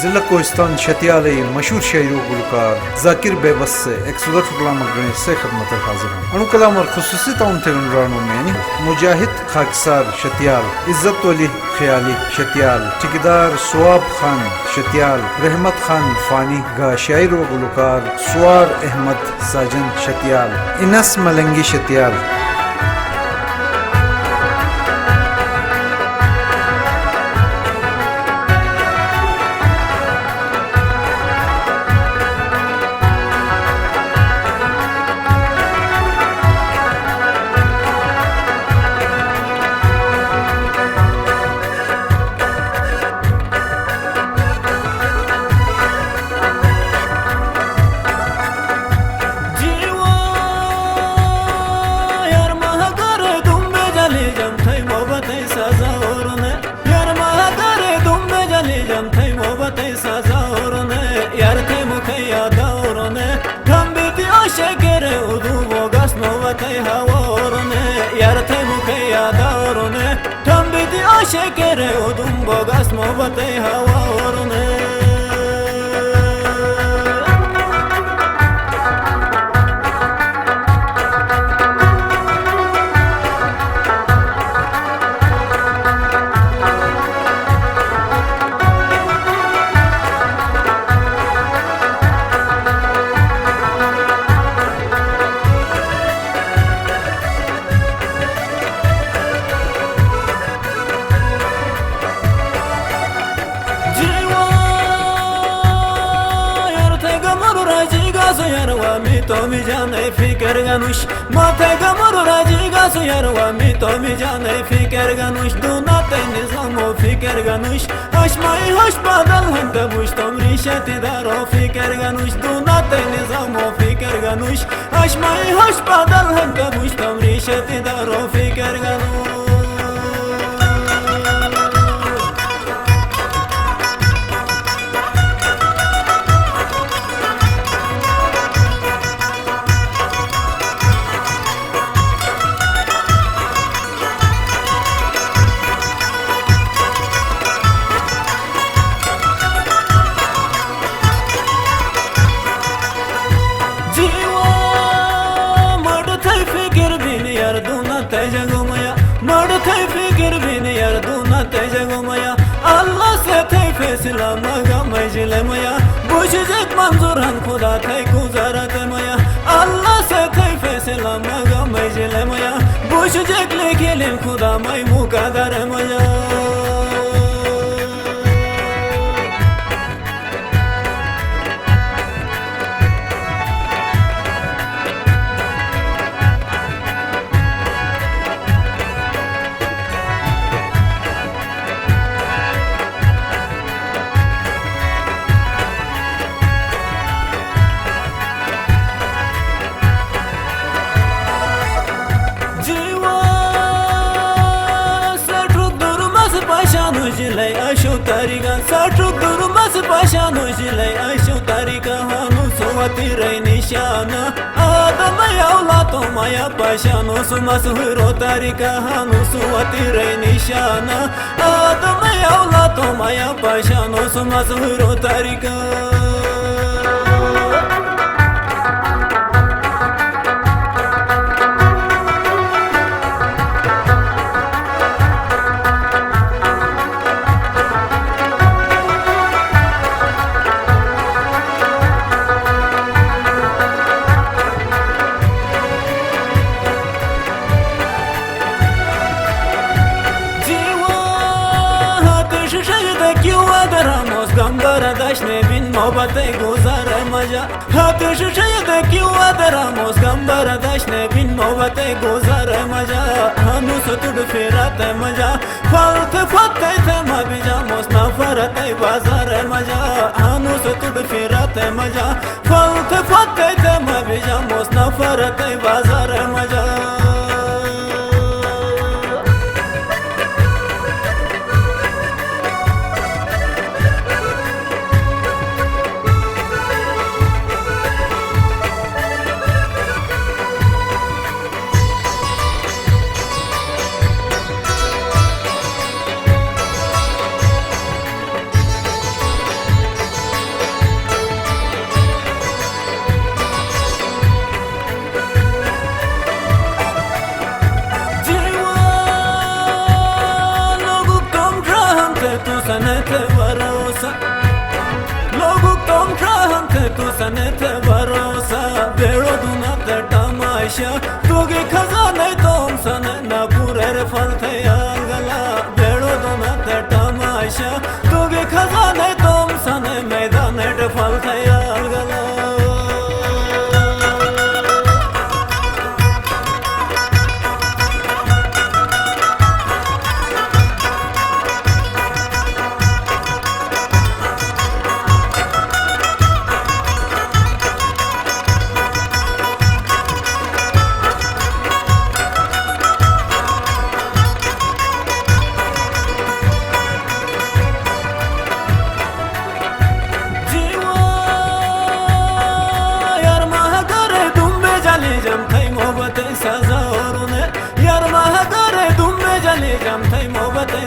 जिला कोहिस्तान शतियाल मशहूर शायर गुलकार जाकिर बेबस से 110 कलाम से खदमत हाजिर हैं। अणु कलाम और खुसूसी ताउन तेगनरानो में मुजाहिद खाकिसार शतियाल, इज्जत वली ख्याली शतियाल, ठेकेदार सुआब खान शतियाल, रहमत खान फानी गा शायर व गुलकार सुआर अहमद साजन शतियाल, इनस Malangi शतियाल। Şekere odun bogas mobatay hava orne yarwa mi to mi jane fikir ganush mate gamur rajiga so yarwa mi to mi jane fikir ganush dunate nizamo fikir ganush ashmai hosh badal handa bush tomri shati daro fikir ganush dunate nizamo fikir ganush ashmai hosh badal handa bush tomri shati daro fikir ganush Allah se thay faisla maga majle maya bujhek manzur han khuda thay guzarat maya Allah se thay faisla maga majle maya bujhek lekele khuda mai muqaddar maya tariga satru durmas pashano jilai aishu tariga hanu suwati rai nishana adam yaula to maya pashano sumas huro tariga hanu suwati rai nishana adam yaula to maya pashano sumas huro tariga Dashne bin mobatay guzare maja hatish shayda kiwa daramos gambara dashne bin mobatay guzare maja hanu sotud firate maja falte fatte tema bijamos na farate bazare maja hanu sotud firate maja falte fatte tema bijamos na farate bazare maja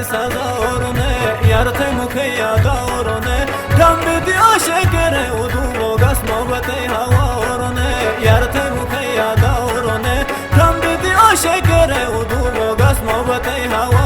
सजा और ने यार थे मुखे यादा और ने हम दिया शेकरे उदू बोगस मोहब्बत हवा और ने यार थे मुखे यादा और ने हम दिया शेकरे उदू बोगस मोहब्बत हवा